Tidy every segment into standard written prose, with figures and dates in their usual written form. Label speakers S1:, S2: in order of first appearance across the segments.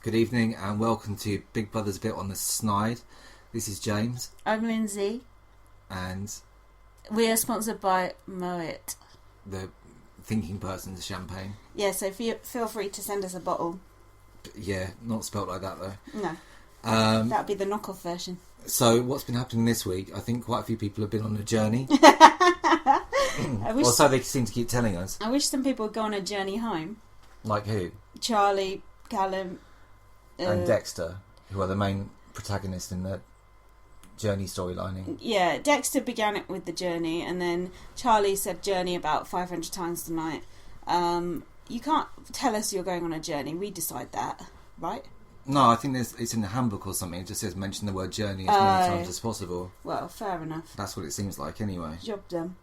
S1: Good evening and welcome to Big Brother's Bit on the Snide. This is James.
S2: I'm Lindsay.
S1: And
S2: we are sponsored by Moet.
S1: The thinking person's champagne.
S2: Yeah, so feel free to send us a bottle.
S1: Yeah, not spelt like that though.
S2: No. That would be the knockoff version.
S1: So what's been happening this week? I think quite a few people have been on a journey. Or so they seem to keep telling us.
S2: I wish some people would go on a journey home.
S1: Like who?
S2: Charlie, Callum...
S1: and Dexter, who are the main protagonists in the journey storylining.
S2: Yeah, Dexter began it with the journey, and then Charlie said journey about 500 times tonight. You can't tell us you're going on a journey. We decide that, right?
S1: No, I think it's in the handbook or something. It just says mention the word journey as many times as possible.
S2: Well, fair enough.
S1: That's what it seems like anyway.
S2: Job done.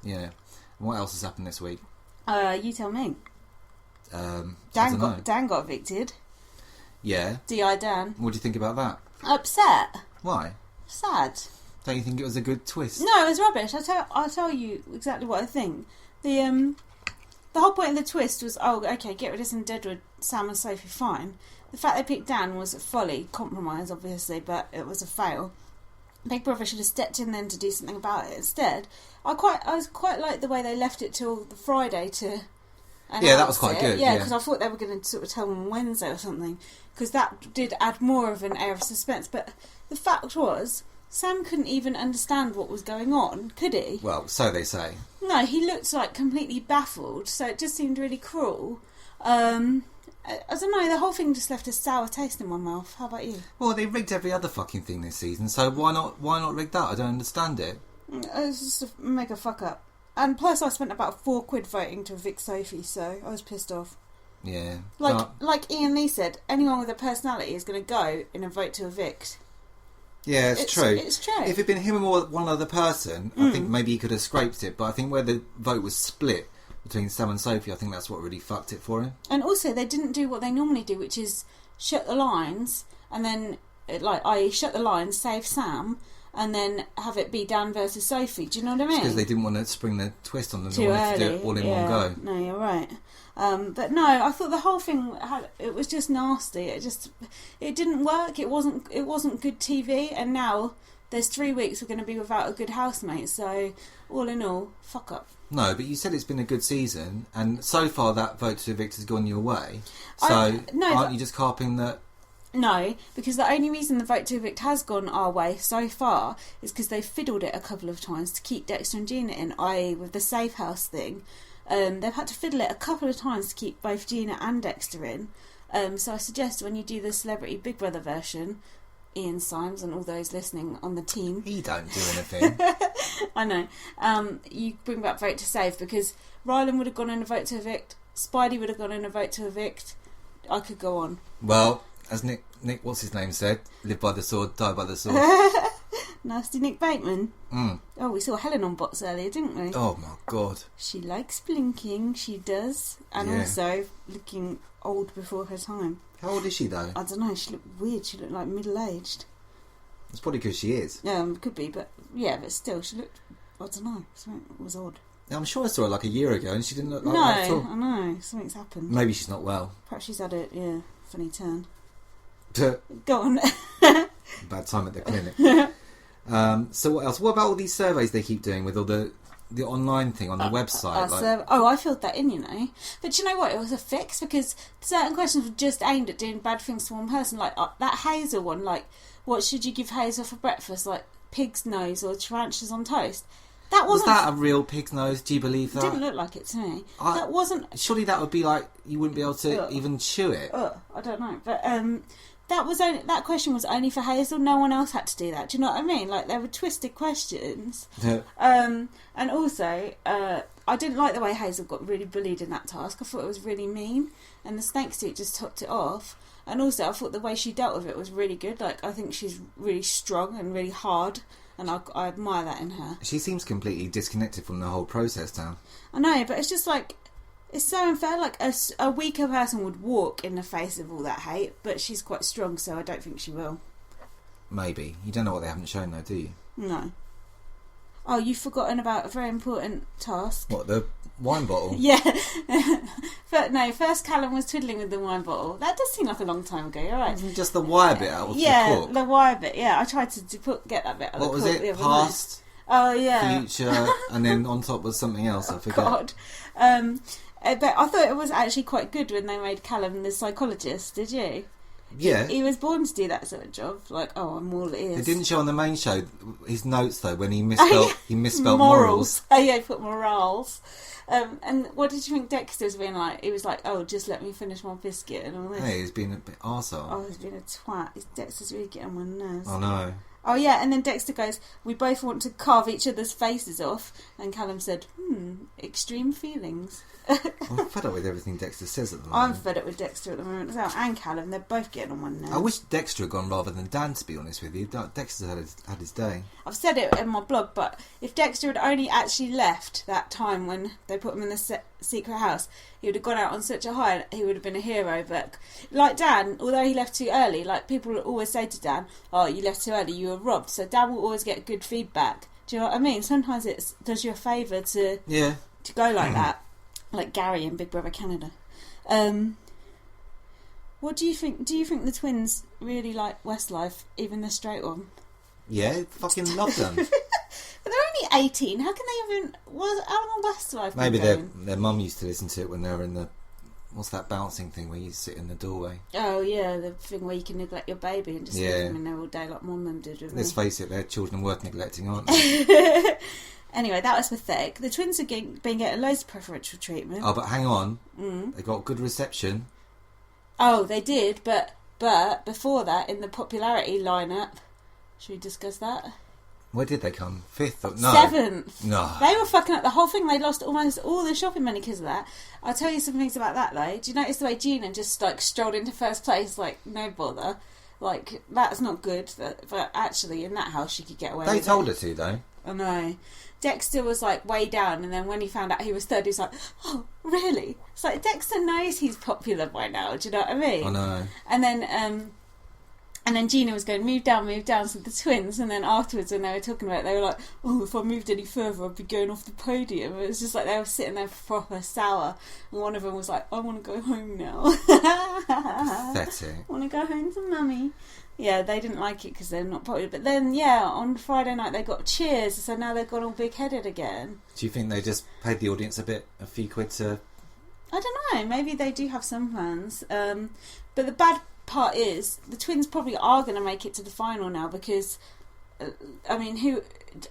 S1: Yeah. And what else has happened this week?
S2: You tell me. Dan got evicted.
S1: Yeah.
S2: D.I. Dan.
S1: What do you think about that?
S2: Upset.
S1: Why?
S2: Sad.
S1: Don't you think it was a good twist?
S2: No, it was rubbish. I'll tell you exactly what I think. The whole point of the twist was, get rid of some Deadwood, Sam and Sophie, fine. The fact they picked Dan was a folly, compromise obviously, but it was a fail. Big Brother should have stepped in then to do something about it. Instead, I was quite like the way they left it till the Friday to...
S1: Yeah, that was quite good.
S2: Yeah, because I thought they were going to sort of tell them on Wednesday or something, because that did add more of an air of suspense. But the fact was, Sam couldn't even understand what was going on, could he?
S1: Well, so they say.
S2: No, he looked like completely baffled, so it just seemed really cruel. I don't know, the whole thing just left a sour taste in my mouth. How about you?
S1: Well, they rigged every other fucking thing this season, so why not rig that? I don't understand it.
S2: It's just a mega fuck up. And plus I spent about £4 voting to evict Sophie, so I was pissed off.
S1: Yeah.
S2: Like Ian Lee said, anyone with a personality is going to go in a vote to evict.
S1: Yeah, it's true.
S2: It's true.
S1: If it'd been him or one other person, I think maybe he could have scraped it, but I think where the vote was split between Sam and Sophie, I think that's what really fucked it for him.
S2: And also, they didn't do what they normally do, which is shut the lines, and then, i.e. shut the lines, save Sam, and then have it be Dan versus Sophie. Do you know what I mean?
S1: Because they didn't want to spring the twist on them.
S2: Too
S1: they wanted
S2: early.
S1: to do it all in one go.
S2: No, you're right. But no, I thought the whole thing it was just nasty. It didn't work. It wasn't good TV. And now there's 3 weeks we're going to be without a good housemate. So all in all, fuck up.
S1: No, but you said it's been a good season, and so far that vote to evict has gone your way. So aren't you just carping that?
S2: No, because the only reason the vote to evict has gone our way so far is because they've fiddled it a couple of times to keep Dexter and Gina in, i.e. with the safe house thing. They've had to fiddle it a couple of times to keep both Gina and Dexter in. So I suggest when you do the Celebrity Big Brother version, Ian Symes and all those listening on the team...
S1: He don't do anything.
S2: I know. You bring back vote to save, because Rylan would have gone in a vote to evict, Spidey would have gone in a vote to evict. I could go on.
S1: Well... As Nick, what's his name said, live by the sword, die by the sword.
S2: Nasty Nick Bateman.
S1: Mm.
S2: Oh, we saw Helen on bots earlier, didn't we?
S1: Oh my god.
S2: She likes blinking, she does. And also looking old before her time.
S1: How old is she though?
S2: I don't know, she looked weird, she looked like middle-aged.
S1: It's probably because she is.
S2: Could be, but still, she looked, I don't know, something was odd.
S1: I'm sure I saw her like a year ago and she didn't look like that at all.
S2: I know, something's happened.
S1: Maybe she's not well.
S2: Perhaps she's had a, funny turn.
S1: Go on. Bad time at the clinic. So what else? What about all these surveys they keep doing with all the online thing on the website?
S2: I filled that in, But you know what? It was a fix, because certain questions were just aimed at doing bad things to one person. Like that Hazel one, like what should you give Hazel for breakfast? Like pig's nose or tarantulas on toast? Was
S1: that a real pig's nose? Do you believe that?
S2: It didn't look like it to me. That wasn't...
S1: Surely that would be like, you wouldn't be able to even chew it.
S2: I don't know. But that question was only for Hazel. No one else had to do that. Do you know what I mean? Like, they were twisted questions.
S1: Yeah.
S2: And also, I didn't like the way Hazel got really bullied in that task. I thought it was really mean. And the snake suit just topped it off. And also, I thought the way she dealt with it was really good. Like, I think she's really strong and really hard. And I admire that in her.
S1: She seems completely disconnected from the whole process now.
S2: I know, but it's just like... It's so unfair. Like, a weaker person would walk in the face of all that hate, but she's quite strong, so I don't think she will.
S1: Maybe. You don't know what they haven't shown, though, do you?
S2: No. Oh, you've forgotten about a very important task.
S1: What, the wine bottle?
S2: Yeah. But no, first Callum was twiddling with the wine bottle. That does seem like a long time ago, you're right.
S1: Wasn't just the wire bit out of the cork?
S2: Yeah, the wire bit, yeah. I tried to get that bit out of the cork.
S1: What was it?
S2: Past, oh, yeah.
S1: Future, and then on top was something else, I forget.
S2: God. But I thought it was actually quite good when they made Callum the psychologist, did you?
S1: Yeah.
S2: He was born to do that sort of job. Like, oh, I'm all ears.
S1: They didn't show on the main show his notes, though, when he misspelled morals.
S2: Oh, yeah, he put morals. And what did you think Dexter was being like? He was like, oh, just let me finish my biscuit and all this.
S1: Hey, he's been a bit arsehole.
S2: Oh, he's been a twat. Dexter's really getting on my nerves.
S1: I know.
S2: Oh, yeah, and then Dexter goes, we both want to carve each other's faces off. And Callum said, extreme feelings.
S1: I'm fed up with everything Dexter says at the moment.
S2: I'm fed up with Dexter at the moment as well. And Callum, they're both getting on my nerves.
S1: I wish Dexter had gone rather than Dan, to be honest with you. Dexter's had his day.
S2: I've said it in my blog, but if Dexter had only actually left that time when they put him in the secret house, he would have gone out on such a high, he would have been a hero. But like Dan, although he left too early, like people always say to Dan, oh, you left too early, you were robbed. So Dan will always get good feedback. Do you know what I mean? Sometimes it does you a favour to go like that. Like Gary in Big Brother Canada. What do you think? Do you think the twins really like Westlife, even the straight one?
S1: Yeah, fucking love them.
S2: But they're only 18. How can they even... How long Westlife
S1: Maybe
S2: been
S1: their mum used to listen to it when they were in the... What's that bouncing thing where you sit in the doorway?
S2: Oh, yeah, the thing where you can neglect your baby and just leave them in there all day like my mum did with
S1: Let's
S2: me.
S1: face it, their children are worth neglecting, aren't they?
S2: Anyway, that was pathetic. The twins are been getting loads of preferential treatment.
S1: Oh, but hang on. They got good reception.
S2: Oh, they did, but before that, in the popularity lineup, should we discuss that?
S1: Where did they come? 5th? No.
S2: 7th.
S1: No.
S2: They were fucking up the whole thing. They lost almost all the shopping money because of that. I'll tell you some things about that, though. Do you notice the way Gina just, like, strolled into first place, like, no bother? Like, that's not good. But actually, in that house, she could get away with it.
S1: They told her to, though.
S2: I know. Dexter was like way down, and then when he found out he was third, he was like, "Oh, really?" It's like Dexter knows he's popular by now. Do you know what I mean?
S1: I know.
S2: And then Gina was going, move down. So the twins, and then afterwards when they were talking about it, they were like, "Oh, if I moved any further, I'd be going off the podium." It was just like they were sitting there proper sour, and one of them was like, "I want to go home now."
S1: Pathetic.
S2: I want to go home to mummy. Yeah, they didn't like it because they're not popular. But then, on Friday night they got cheers, so now they've gone all big-headed again.
S1: Do you think they just paid the audience a few quid to...
S2: I don't know, maybe they do have some fans. But the bad part is, the twins probably are going to make it to the final now because, I don't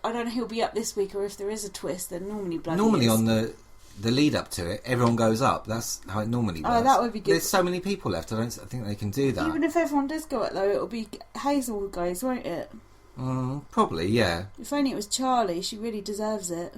S2: know who'll be up this week or if there is a twist, then normally bloody is.
S1: On the lead up to it, everyone goes up. That's how it normally works.
S2: Oh, that would be good.
S1: There's so many people left. I think they can do that.
S2: Even if everyone does go up though, it'll be Hazel who goes, won't it?
S1: Probably, yeah.
S2: If only it was Charlie. She really deserves it.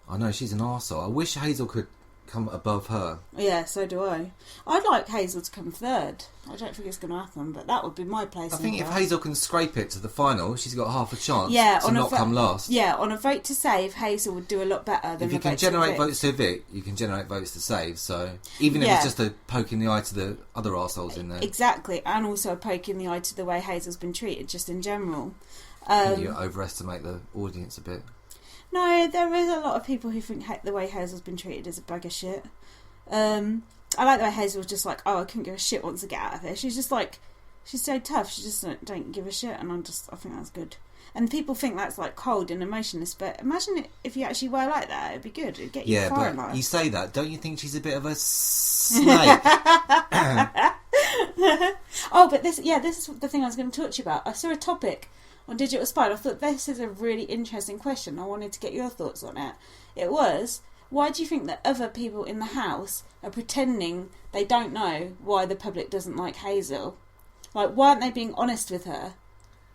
S1: I know, she's an arsehole. I wish Hazel could come above her.
S2: Yeah, so do I. I'd like Hazel to come third. I don't think it's going to happen, but that would be my place.
S1: I think if Hazel can scrape it to the final, she's got half a chance to not come last.
S2: Yeah, on a vote to save, Hazel would do a lot better than
S1: if you can generate votes to evict, you can generate votes to save. So even if it's just a poke in the eye to the other arseholes in there.
S2: Exactly, and also a poke in the eye to the way Hazel's been treated, just in general.
S1: You overestimate the audience a bit.
S2: No, there is a lot of people who think the way Hazel's been treated is a bag of shit. I like the way Hazel was just like, oh, I couldn't give a shit once I get out of here. She's just like, she's so tough. She just don't give a shit, and I think that's good. And people think that's like cold and emotionless, but imagine if you actually were like that, it'd be good. It'd get you far in life.
S1: You say that, don't you think she's a bit of a snake?
S2: Oh, but this is the thing I was going to talk to you about. I saw a topic on Digital Spy. I thought this is a really interesting question. I wanted to get your thoughts on it. It was, why do you think that other people in the house are pretending they don't know why the public doesn't like Hazel? Like, why aren't they being honest with her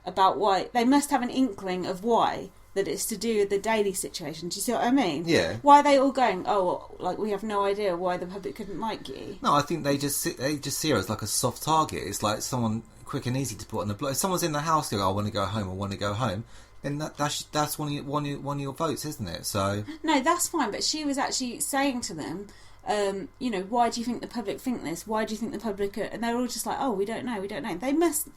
S2: about why? They must have an inkling of why, that it's to do with the daily situation. Do you see what I mean?
S1: Yeah.
S2: Why are they all going, oh, like, we have no idea why the public couldn't like you?
S1: No, I think they just see her as like a soft target. It's like someone quick and easy to put on the block. If someone's in the house going, I want to go home, then that's one of your votes, isn't it? So
S2: no, that's fine. But she was actually saying to them, why do you think the public think this? Why do you think the public are... And they're all just like, oh, we don't know. They must...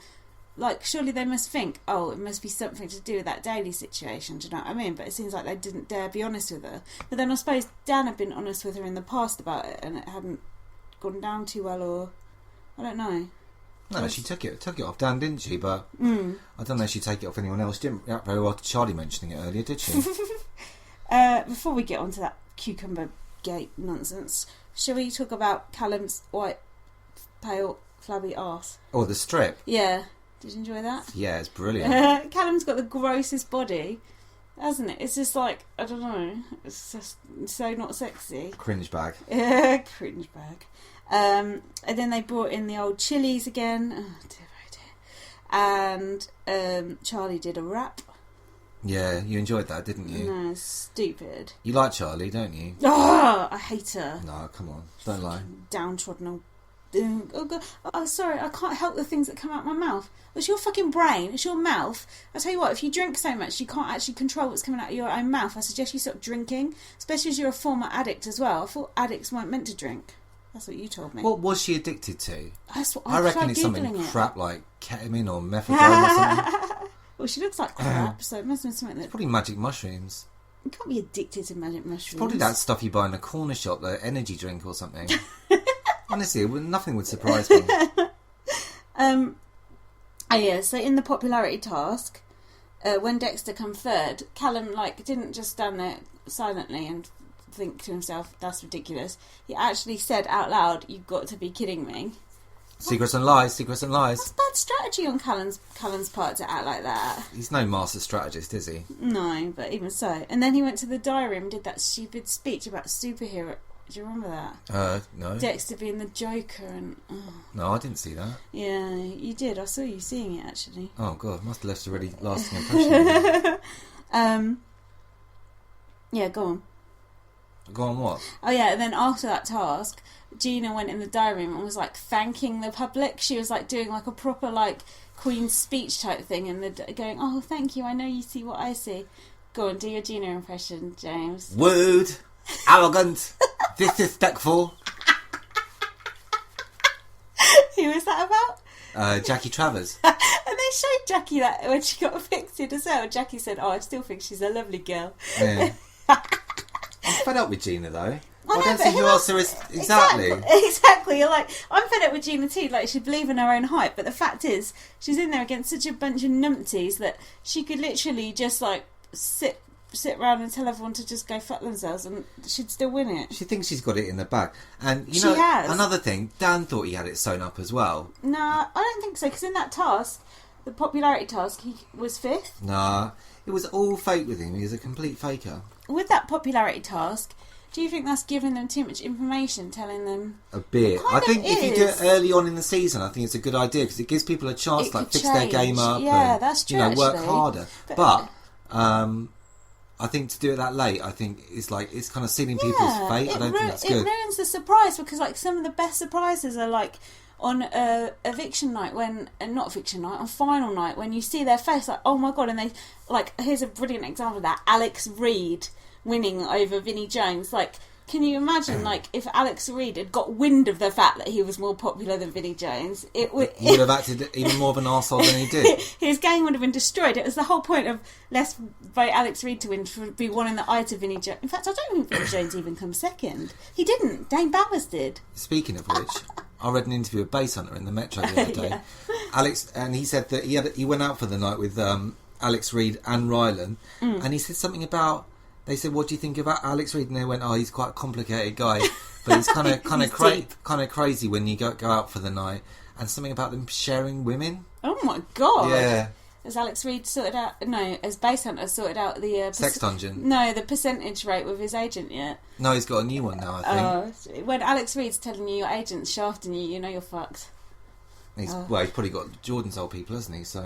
S2: like, surely they must think, oh, it must be something to do with that daily situation, do you know what I mean? But it seems like they didn't dare be honest with her. But then I suppose Dan had been honest with her in the past about it, and it hadn't gone down too well, or I don't know.
S1: No, she took it off Dan, didn't she? But I don't know if she'd take it off anyone else. She didn't react very well to Charlie mentioning it earlier, did she?
S2: Before we get on to that cucumber gate nonsense, shall we talk about Callum's white, pale, flabby arse?
S1: Oh, the strip.
S2: Yeah. Did you enjoy that?
S1: Yeah, it's brilliant.
S2: Callum's got the grossest body, hasn't it? It's just like, I don't know, it's just so not sexy.
S1: Cringe bag.
S2: Cringe bag. And then they brought in the old chilies again. Oh dear, oh dear. And Charlie did a rap.
S1: Yeah, you enjoyed that, didn't you?
S2: No, stupid.
S1: You like Charlie, don't you?
S2: Oh, I hate her.
S1: No, come on, don't lie.
S2: Downtrodden old. Oh God! Oh, sorry, I can't help the things that come out my mouth. It's your fucking brain. It's your mouth. I tell you what, if you drink so much, you can't actually control what's coming out of your own mouth. I suggest you stop drinking, especially as you're a former addict as well. I thought addicts weren't meant to drink. That's what you told me.
S1: What was she addicted to?
S2: That's what
S1: I reckon it's something crap like ketamine or methadone or something.
S2: Well, she looks like crap, so it must be something that...
S1: Probably magic mushrooms.
S2: You can't be addicted to magic mushrooms.
S1: It's probably that stuff you buy in a corner shop, the energy drink or something. Honestly, nothing would surprise me.
S2: Oh yeah, so in the popularity task, when Dexter come third, Callum didn't just stand there silently and think to himself, that's ridiculous. He actually said out loud, you've got to be kidding me.
S1: Secrets and lies.
S2: That's bad strategy on Callum's part to act like that.
S1: He's no master strategist, is he?
S2: No, but even so. And then he went to the diary room and did that stupid speech about superhero. Do you remember that?
S1: No.
S2: Dexter being the Joker and... Oh.
S1: No, I didn't see that.
S2: Yeah, you did. I saw you seeing it, actually.
S1: Oh, God. Must have left a really lasting impression.
S2: Yeah, go on.
S1: Go on what?
S2: Oh, yeah, and then after that task, Gina went in the diary room and was, thanking the public. She was, doing, a proper, Queen's speech type thing and going, oh, thank you, I know you see what I see. Go on, do your Gina impression, James.
S1: Word. Arrogant. Disrespectful.
S2: Who was that about?
S1: Jackie Travers.
S2: And they showed Jackie that when she got evicted as well. Jackie said, oh, I still think she's a lovely girl.
S1: Yeah. I'm fed up with Gina, though. I don't see who else there is. Exactly.
S2: You're I'm fed up with Gina too. She'd believe in her own hype. But the fact is, she's in there against such a bunch of numpties that she could literally just, sit around and tell everyone to just go fuck themselves and she'd still win it.
S1: She thinks she's got it in the bag. And,
S2: she has.
S1: Another thing, Dan thought he had it sewn up as well.
S2: Nah, I don't think so, because in that task, the popularity task, he was 5th.
S1: Nah, it was all fake with him. He was a complete faker.
S2: With that popularity task, do you think that's giving them too much information, telling them...
S1: A bit. I think if you do it early on in the season, I think it's a good idea, because it gives people a chance to fix their game up and
S2: that's true,
S1: work harder. But I think to do it that late, I think it's kind of sealing people's fate. I don't think it's good.
S2: It ruins the surprise, because some of the best surprises are on eviction night not eviction night, on final night, when you see their face oh my god, and they here's a brilliant example of that, Alex Reid winning over Vinnie Jones. Can you imagine, if Alex Reid had got wind of the fact that he was more popular than Vinnie Jones, he would
S1: have acted even more of an arsehole than he did.
S2: His game would have been destroyed. It was the whole point of, let's vote Alex Reid to win, to be one in the eye to Vinnie Jones. In fact, I don't think Vinnie Jones even come second. He didn't. Dane Bowers did.
S1: Speaking of which, I read an interview with Bass Hunter in the Metro the other day. Alex, and he said that he went out for the night with Alex Reid and Rylan, and he said something about... They said, "What do you think about Alex Reid?" And they went, "Oh, he's quite a complicated guy, but he's kind of crazy when you go out for the night." And something about them sharing women.
S2: Oh my god!
S1: Yeah.
S2: Has Alex Reid sorted out? No, has Bass Hunter sorted out the
S1: sex dungeon?
S2: No, the percentage rate with his agent yet.
S1: No, he's got a new one now, I
S2: think. When Alex Reid's telling you your agent's shafting you, you know you're fucked.
S1: He's probably got Jordan's old people, hasn't he? So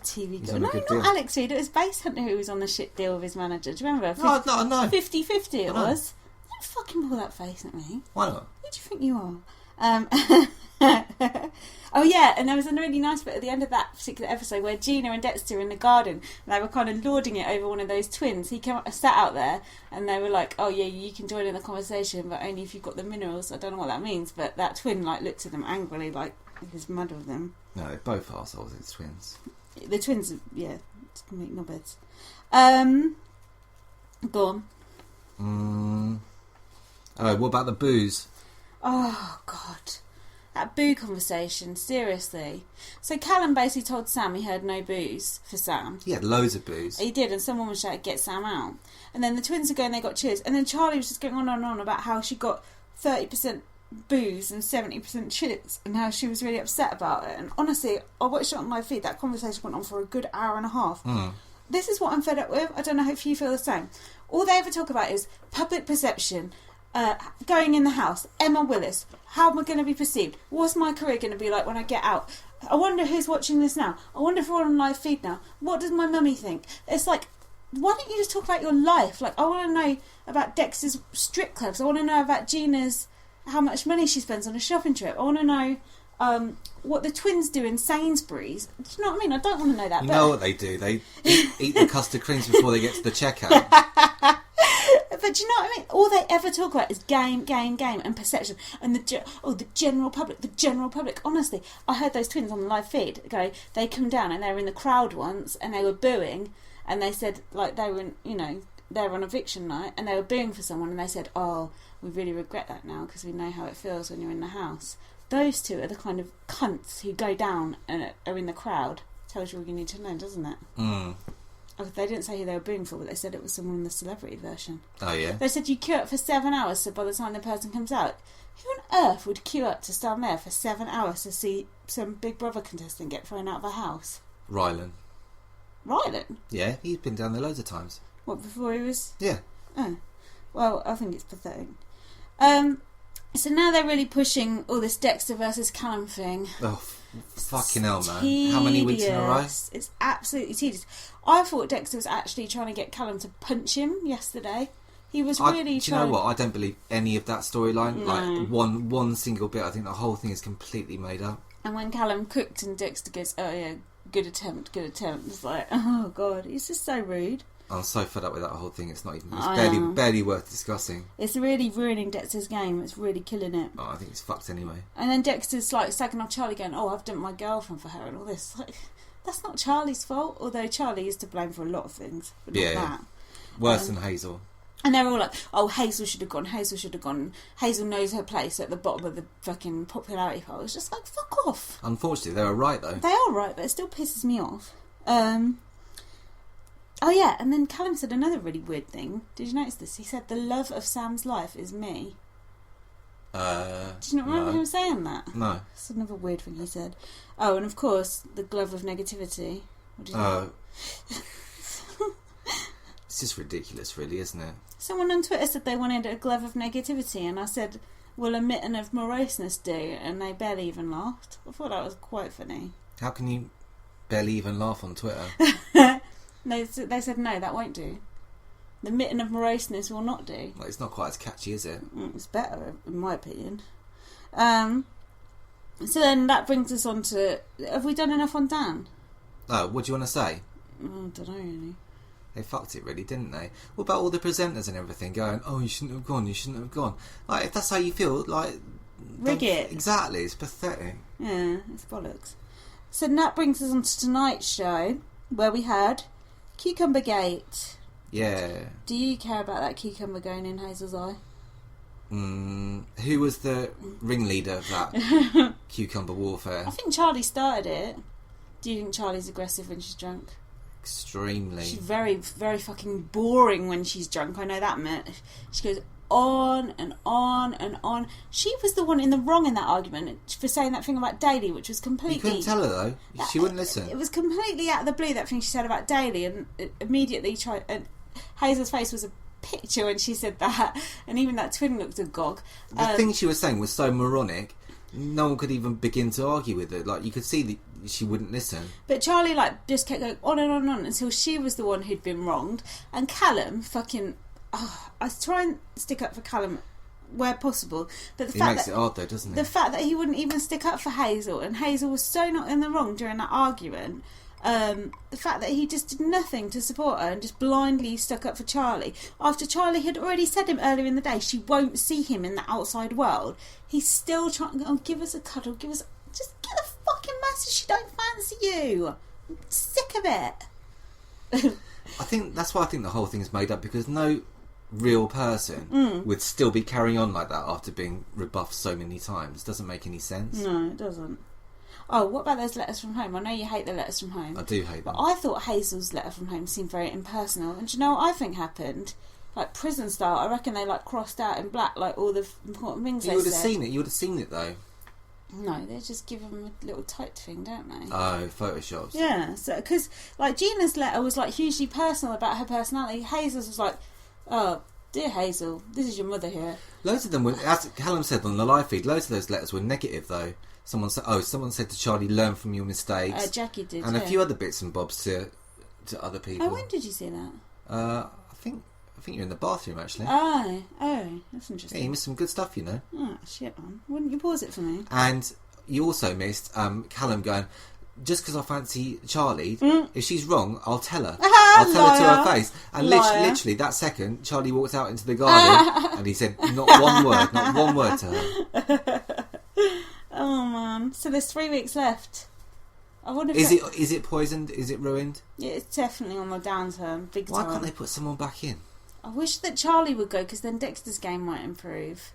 S2: TV guy. No, not deal. Alex Reid. It was Bass Hunter who was on the shit deal with his manager. Do you remember?
S1: No.
S2: 50-50 it was. Don't fucking pull that face at me.
S1: Why not?
S2: Who do you think you are? Oh yeah, and there was a really nice bit at the end of that particular episode where Gina and Dexter were in the garden and they were kind of lording it over one of those twins. He sat out there and they were like, "Oh yeah, you can join in the conversation, but only if you've got the minerals." I don't know what that means, but that twin looked at them angrily He's mad with them.
S1: No, they're both arseholes, it's twins.
S2: The twins, yeah, make knobheads. Go on.
S1: Oh, what about the booze?
S2: Oh, God. That boo conversation, seriously. So Callum basically told Sam he had no booze for Sam.
S1: He had loads of booze.
S2: He did, and someone was shouting, "Get Sam out." And then the twins are going, they got cheers. And then Charlie was just going on and on about how she got 30% booze and 70% cheers, and how she was really upset about it. And honestly, I watched it on my feed. That conversation went on for a good hour and a half. This is what I'm fed up with. I don't know if you feel the same. All they ever talk about is public perception, going in the house, Emma Willis, how am I going to be perceived? What's my career going to be like when I get out? I wonder who's watching this now. I wonder if we're on live feed now. What does my mummy think? It's like, why don't you just talk about your life? Like, I want to know about Dexter's strip clubs. I want to know about Gina's, how much money she spends on a shopping trip. I want to know what the twins do in Sainsbury's. Do you know what I mean? I don't want to know that.
S1: You know what they do? They eat the custard creams before they get to the checkout.
S2: But do you know what I mean? All they ever talk about is game, and perception, and the general public. Honestly, I heard those twins on the live feed go. They come down and they were in the crowd once, and they were booing, and they said like they were, they were on eviction night, and they were booing for someone, and they said, "Oh, we really regret that now because we know how it feels when you're in the house." Those two are the kind of cunts who go down and are in the crowd. Tells you all you need to know, doesn't it? They didn't say who they were booing for, but they said it was someone in the celebrity version.
S1: Oh, yeah?
S2: They said you queue up for 7 hours, so by the time the person comes out, who on earth would queue up to stand there for 7 hours to see some Big Brother contestant get thrown out of a house?
S1: Rylan.
S2: Rylan?
S1: Yeah, he's been down there loads of times.
S2: What, before he was...
S1: Yeah.
S2: Oh. Well, I think it's pathetic. So now they're really pushing all this Dexter versus Callum thing.
S1: Oh, fucking hell, man.
S2: Tedious.
S1: How many weeks in a row?
S2: It's absolutely tedious. I thought Dexter was actually trying to get Callum to punch him yesterday. He was really trying...
S1: Do you know what? I don't believe any of that storyline.
S2: No.
S1: Like, one single bit. I think the whole thing is completely made up.
S2: And when Callum cooked and Dexter goes, "Oh yeah, good attempt. It's like, oh God, he's just so rude.
S1: I'm so fed up with that whole thing. It's not even... It's barely worth discussing.
S2: It's really ruining Dexter's game. It's really killing it.
S1: Oh, I think it's fucked anyway.
S2: And then Dexter's like slagging off Charlie going, "Oh, I've dumped my girlfriend for her," and all this. Like, that's not Charlie's fault, although Charlie is to blame for a lot of things, but not that.
S1: Worse than Hazel.
S2: And they're all like, "Oh, Hazel should have gone. Hazel knows her place at the bottom of the fucking popularity pile." It's just like, fuck off.
S1: Unfortunately, they were right, though.
S2: They are right, but it still pisses me off. Oh yeah, and then Callum said another really weird thing. Did you notice this? He said, "The love of Sam's life is me." Did you not remember him saying that?
S1: No.
S2: That's another weird thing he said. Oh, and of course, the glove of negativity. What do you think?
S1: It's just ridiculous, really, isn't it?
S2: Someone on Twitter said they wanted a glove of negativity, and I said, "Will a mitten of moroseness do?" And they barely even laughed. I thought that was quite funny.
S1: How can you barely even laugh on Twitter?
S2: No, they said no, that won't do. The mitten of moroseness will not do.
S1: Well, it's not quite as catchy, is it?
S2: It's better, in my opinion. So then that brings us on to... Have we done enough on Dan?
S1: Oh, what do you want to say?
S2: I don't know, really.
S1: They fucked it, really, didn't they? What about all the presenters and everything going, "Oh, you shouldn't have gone. Like, if that's how you feel, like...
S2: Rig it.
S1: Exactly, it's pathetic.
S2: Yeah, it's bollocks. So that brings us on to tonight's show, where we had Cucumbergate.
S1: Yeah.
S2: Do you care about that cucumber going in Hazel's eye?
S1: Who was the ringleader of that cucumber warfare?
S2: I think Charlie started it. Do you think Charlie's aggressive when she's drunk?
S1: Extremely.
S2: She's very, very fucking boring when she's drunk. I know that much. She goes on and on and on. She was the one in the wrong in that argument for saying that thing about Daly, which was completely...
S1: You couldn't tell her, though. She wouldn't listen.
S2: It was completely out of the blue, that thing she said about Daly, and it immediately tried... And Hazel's face was a picture when she said that, and even that twin looked agog.
S1: The thing she was saying was so moronic, no one could even begin to argue with it. Like, you could see that she wouldn't listen.
S2: But Charlie, like, just kept going on and on and on until she was the one who'd been wronged, and Callum fucking... I try and stick up for Callum where possible, but the fact
S1: makes it hard, though, doesn't he?
S2: The fact that he wouldn't even stick up for Hazel, and Hazel was so not in the wrong during that argument. The fact that he just did nothing to support her and just blindly stuck up for Charlie after Charlie had already said him earlier in the day she won't see him in the outside world. He's still trying. "Oh, give us a cuddle, give us Just get the fucking message she don't fancy you. I'm sick of it.
S1: I think that's why I think the whole thing is made up, because no real person would still be carrying on like that after being rebuffed so many times. It doesn't make any sense.
S2: No, it doesn't. Oh, what about those letters from home? I know you hate the letters from home.
S1: I do hate them.
S2: But I thought Hazel's letter from home seemed very impersonal. And do you know what I think happened? Like prison style, I reckon they like crossed out in black like all the important things they said.
S1: You would have seen it. You would have seen it though.
S2: No, they just give them a little typed thing, don't they?
S1: Oh, photoshops.
S2: Yeah, so because like Gina's letter was like hugely personal about her personality. Hazel's was like, oh, dear Hazel, this is your mother here.
S1: Loads of them were, as Callum said on the live feed, loads of those letters were negative though. Someone said to Charlie, learn from your mistakes.
S2: Jackie did,
S1: and a few other bits and bobs to other people.
S2: Oh, when did you see that?
S1: I think you're in the bathroom actually.
S2: Oh, that's interesting.
S1: Yeah, you missed some good stuff, you know.
S2: Oh shit, man! Wouldn't you pause it for me?
S1: And you also missed Callum going, just because I fancy Charlie, if she's wrong, I'll tell her. I'll tell her to her face. And literally that second, Charlie walked out into the garden and he said not one word to her.
S2: Oh man! So there's 3 weeks left. I wonder if
S1: is it poisoned? Is it ruined?
S2: Yeah, it's definitely on the downturn, big time.
S1: Why can't they put someone back in?
S2: I wish that Charlie would go, because then Dexter's game might improve.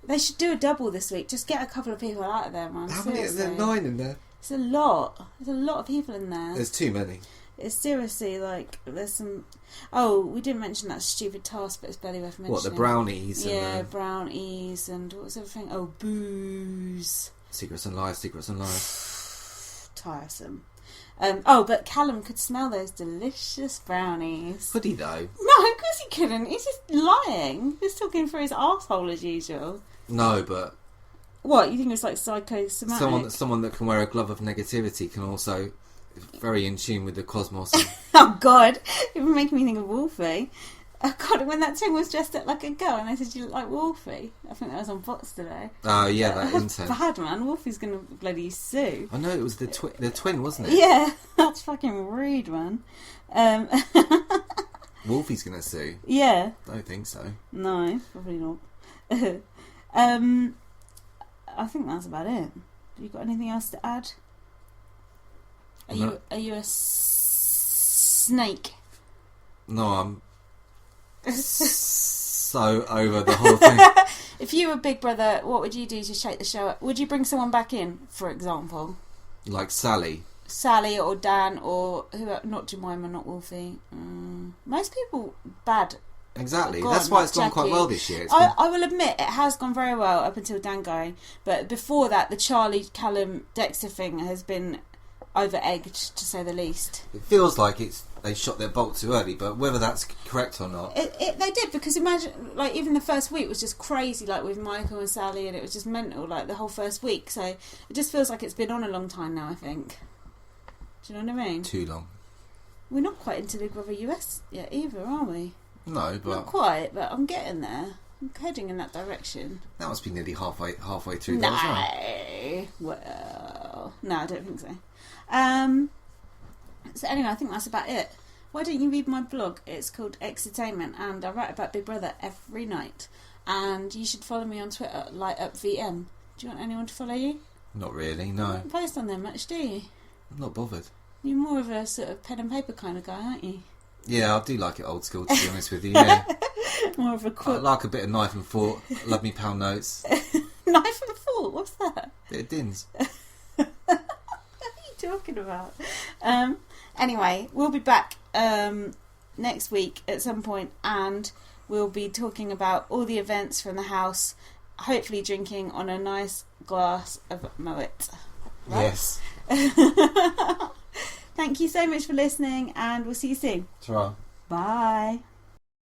S2: They should do a double this week. Just get a couple of people out of there, man.
S1: How many? There are 9 in there.
S2: It's a lot. There's a lot of people in there.
S1: There's too many.
S2: It's seriously like there's some. Oh, we didn't mention that stupid task, but it's barely worth mentioning.
S1: What, the brownies?
S2: Yeah, brownies and what was the other thing? Oh, booze.
S1: Secrets and lies.
S2: Tiresome. But Callum could smell those delicious brownies.
S1: Could he though?
S2: No, of course he couldn't. He's just lying. He's talking through his arsehole as usual.
S1: No, but
S2: what, you think it's like psychosomatic?
S1: Someone that can wear a glove of negativity can also very in tune with the cosmos.
S2: Oh God, you're making me think of Wolfie. Oh God, when that thing was dressed up like a girl and I said you look like Wolfie. I think that was on Bots today.
S1: Oh yeah, that intern.
S2: Bad man, Wolfie's gonna bloody sue.
S1: I know, it was the twin, wasn't it?
S2: Yeah, that's fucking rude, man.
S1: Wolfie's gonna sue.
S2: Yeah.
S1: Don't think so.
S2: No, probably not. I think that's about it. Have you got anything else to add? Are you a snake?
S1: No, I'm so over the whole thing.
S2: If you were Big Brother, what would you do to shake the show up? Would you bring someone back in, for example?
S1: Like Sally
S2: or Dan or who? Not Jemima, not Wolfie. Most people bad.
S1: Exactly. That's why it's gone quite well this year.
S2: I will admit it has gone very well up until Dan going, but before that, the Charlie, Callum, Dexter thing has been over-egged, to say the least.
S1: It feels like they shot their bolt too early, but whether that's correct or not,
S2: they did, because imagine, like, even the first week was just crazy, like with Michael and Sally, and it was just mental, like the whole first week. So it just feels like it's been on a long time now, I think. Do you know what I mean?
S1: Too long.
S2: We're not quite into Big Brother US yet either, are we?
S1: No, but
S2: not quite, but I'm getting there. I'm heading in that direction.
S1: That must be nearly halfway through there as well.
S2: Well, no, I don't think so. So anyway, I think that's about it. Why don't you read my blog? It's called Exitainment, and I write about Big Brother every night. And you should follow me on Twitter, LightUpVM. Do you want anyone to follow you?
S1: Not really, no.
S2: You don't post on there much, do you?
S1: I'm not bothered.
S2: You're more of a sort of pen and paper kind of guy, aren't you?
S1: Yeah, I do like it old school, to be honest with you. Yeah.
S2: More of a
S1: I like a bit of knife and fork. Love me pound notes.
S2: Knife and fork? What's that?
S1: Bit of dins.
S2: What are you talking about? Anyway, we'll be back next week at some point, and we'll be talking about all the events from the house, hopefully drinking on a nice glass of Moet. Right?
S1: Yes.
S2: Thank you so much for listening, and we'll see you soon.
S1: Ta-ra.
S2: Bye.